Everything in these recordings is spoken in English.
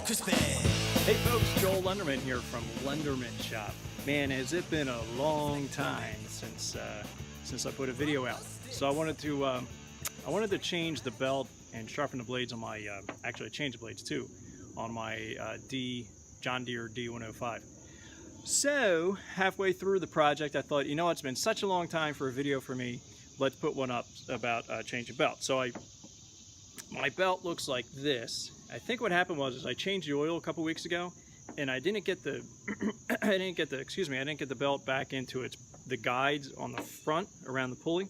crispy. Hey folks, Joel Lenderman here from Lenderman Shop. Man, has it been a long time since I put a video out. So I wanted to change the belt and sharpen the blades on my actually I changed the blades too on my John Deere D105. So halfway through the project, I thought, you know, it's been such a long time for a video for me. Let's put one up about changing belt. So my belt looks like this. I think what happened was I changed the oil a couple weeks ago, and I didn't get the I didn't get the belt back into the guides on the front around the pulley,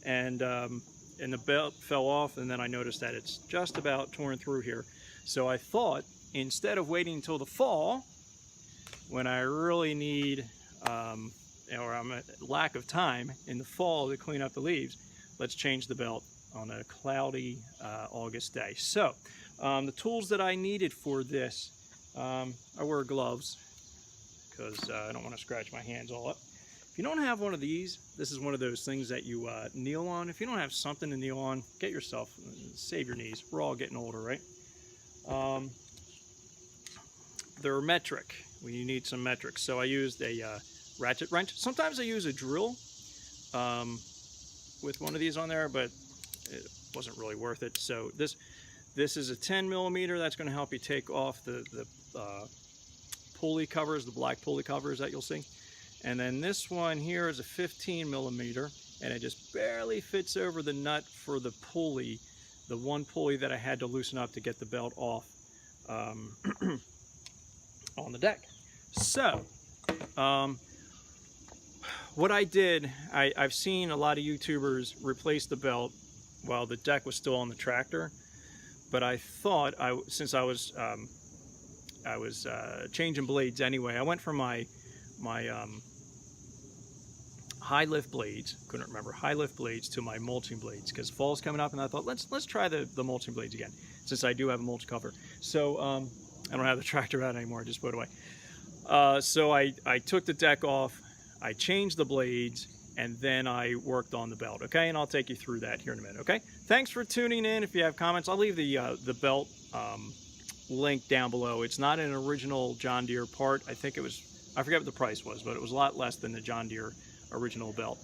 and the belt fell off, and then I noticed that it's just about torn through here. So I thought, instead of waiting until the fall, when I really need or I'm at lack of time in the fall to clean up the leaves, let's change the belt on a cloudy August day. So the tools that I needed for this, I wear gloves because I don't want to scratch my hands all up. If you don't have one of these, this is one of those things that you kneel on. If you don't have something to kneel on, get yourself, save your knees. We're all getting older, right? They're metric. We need some metric. So I used a ratchet wrench. Sometimes I use a drill with one of these on there, but it wasn't really worth it. So this is a 10 millimeter. That's going to help you take off the pulley covers, the black pulley covers that you'll see. And then this one here is a 15 millimeter, and it just barely fits over the nut for the pulley, the one pulley that I had to loosen up to get the belt off on the deck. So what I did, I've seen a lot of YouTubers replace the belt while the deck was still on the tractor, but I thought since I was changing blades anyway, I went from my high lift blades, couldn't remember, high lift blades to my mulching blades, because fall's coming up, and I thought let's try the mulching blades again, since I do have a mulch cover. So I don't have the tractor out anymore, I just put it away. So I took the deck off, I changed the blades, and then I worked on the belt, okay? And I'll take you through that here in a minute, okay? Thanks for tuning in. If you have comments, I'll leave the belt link down below. It's not an original John Deere part. I think it was, I forget what the price was, but it was a lot less than the John Deere original belt.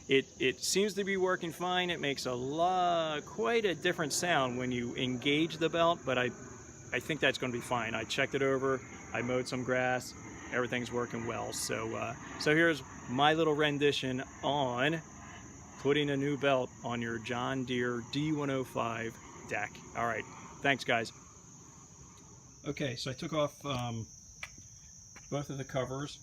It seems to be working fine. It makes quite a different sound when you engage the belt, but I think that's going to be fine. I checked it over, I mowed some grass, everything's working well. So here's my little rendition on putting a new belt on your John Deere D105 deck. All right, thanks guys. Okay, so I took off both of the covers,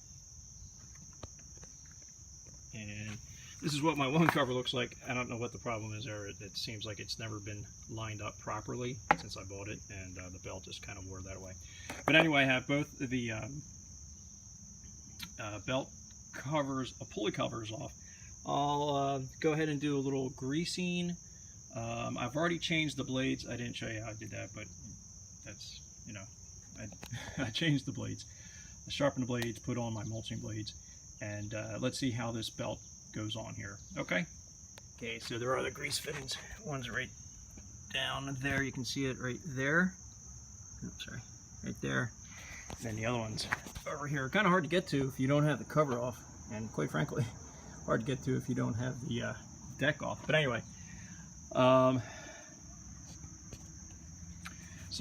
and this is what my one cover looks like. I don't know what the problem is there. It seems like it's never been lined up properly since I bought it, and the belt just kind of wore that away. But anyway, I have both the belt covers, pulley covers off. I'll go ahead and do a little greasing. I've already changed the blades. I didn't show you how I did that, but that's, you know, I changed the blades. I sharpened the blades, put on my mulching blades, and let's see how this belt goes on here. Okay, so there are the grease fittings. One's right down there, you can see it right there. Oops, sorry, right there. And then the other one's over here. Kind of hard to get to if you don't have the cover off, and quite frankly, hard to get to if you don't have the deck off. But anyway, so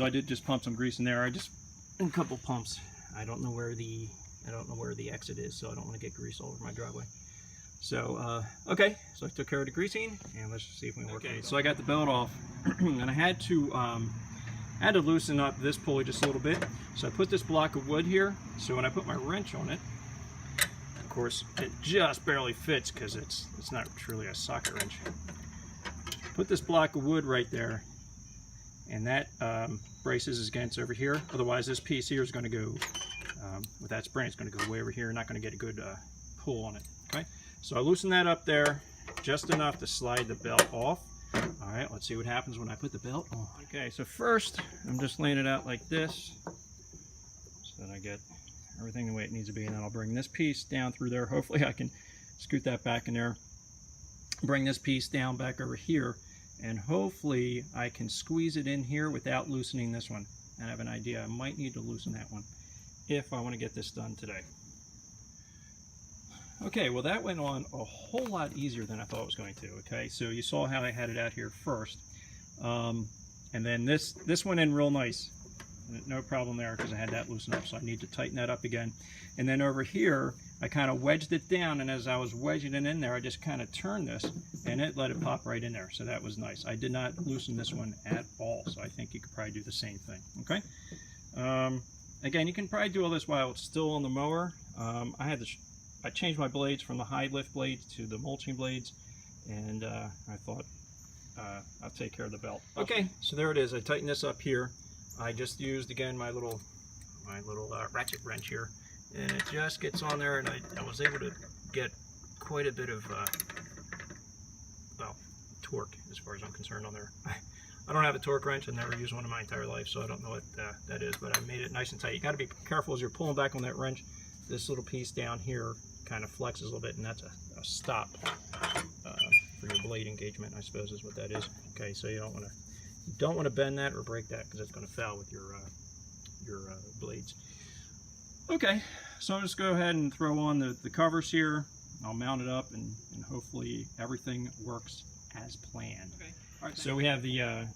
I did just pump some grease in there. A couple pumps. I don't know where the exit is, so I don't want to get grease all over my driveway. So okay, so I took care of the greasing, and let's see if we can work. Okay, so I got the belt off, and I had to loosen up this pulley just a little bit. So I put this block of wood here, so when I put my wrench on it, of course it just barely fits because it's not truly a socket wrench. Put this block of wood right there, and that braces against over here. Otherwise this piece here is going to go, with that spring, it's going to go way over here, not going to get a good pull on it. Okay, so I loosen that up there just enough to slide the belt off. All right, let's see what happens when I put the belt on. Okay, so first I'm just laying it out like this so that I get everything the way it needs to be, and then I'll bring this piece down through there. Hopefully I can scoot that back in there, bring this piece down back over here, and hopefully I can squeeze it in here without loosening this one. and I have an idea I might need to loosen that one if I want to get this done today. Okay, well that went on a whole lot easier than I thought it was going to. Okay, so you saw how I had it out here first, and then this went in real nice. No problem there because I had that loosened up, so I need to tighten that up again. And then over here, I kind of wedged it down, and as I was wedging it in there, I just kind of turned this, and it let it pop right in there. So that was nice. I did not loosen this one at all, so I think you could probably do the same thing. Okay. Again, you can probably do all this while it's still on the mower. I changed my blades from the high lift blades to the mulching blades, and I thought I'll take care of the belt. Okay, so there it is. I tightened this up here. I just used again my little ratchet wrench here, and it just gets on there, and I was able to get quite a bit of well, torque as far as I'm concerned on there. I don't have a torque wrench. I've never used one in my entire life, so I don't know what that is, but I made it nice and tight. You got to be careful as you're pulling back on that wrench. This little piece down here kind of flexes a little bit, and that's a stop for your blade engagement, I suppose is what that is. Okay, so you don't want to bend that or break that because it's going to foul with your blades. Okay, so I'm just go ahead and throw on the covers here. I'll mount it up, and hopefully everything works as planned. Okay. All right, so we have the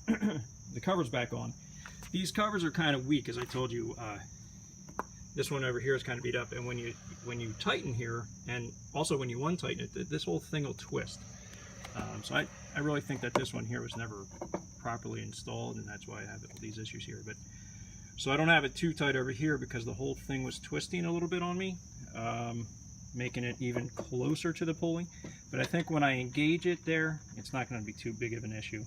the covers back on. These covers are kind of weak, as I told you. This one over here is kind of beat up, and when you tighten here, and also when you untighten it, this whole thing will twist. So I really think that this one here was never properly installed, and that's why I have all these issues here. But so I don't have it too tight over here because the whole thing was twisting a little bit on me, making it even closer to the pulley. But I think when I engage it there, it's not going to be too big of an issue,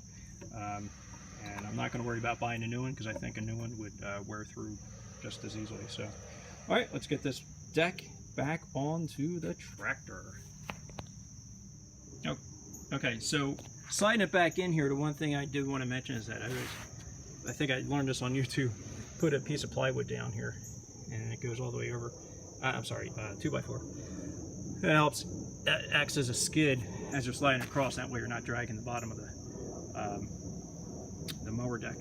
and I'm not going to worry about buying a new one because I think a new one would wear through just as easily. So all right, let's get this deck back onto the tractor. Okay, so sliding it back in here, the one thing I do want to mention is that I think I learned this on YouTube. Put a piece of plywood down here, and it goes all the way over. I'm sorry, 2x4. That helps. That acts as a skid as you're sliding across. That way you're not dragging the bottom of the mower deck.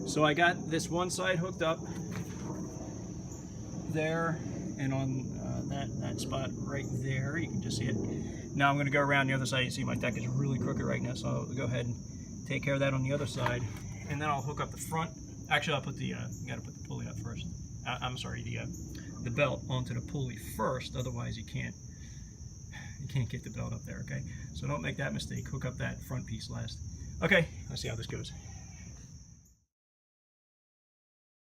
So I got this one side hooked up there, and on that spot right there, you can just see it. Now I'm going to go around the other side. You see my deck is really crooked right now, so I'll go ahead and take care of that on the other side, and then I'll hook up the front. Actually, I'll put the you got to put the pulley up first. I'm sorry, the belt onto the pulley first. Otherwise, you can't get the belt up there. Okay, so don't make that mistake. Hook up that front piece last. Okay, let's see how this goes.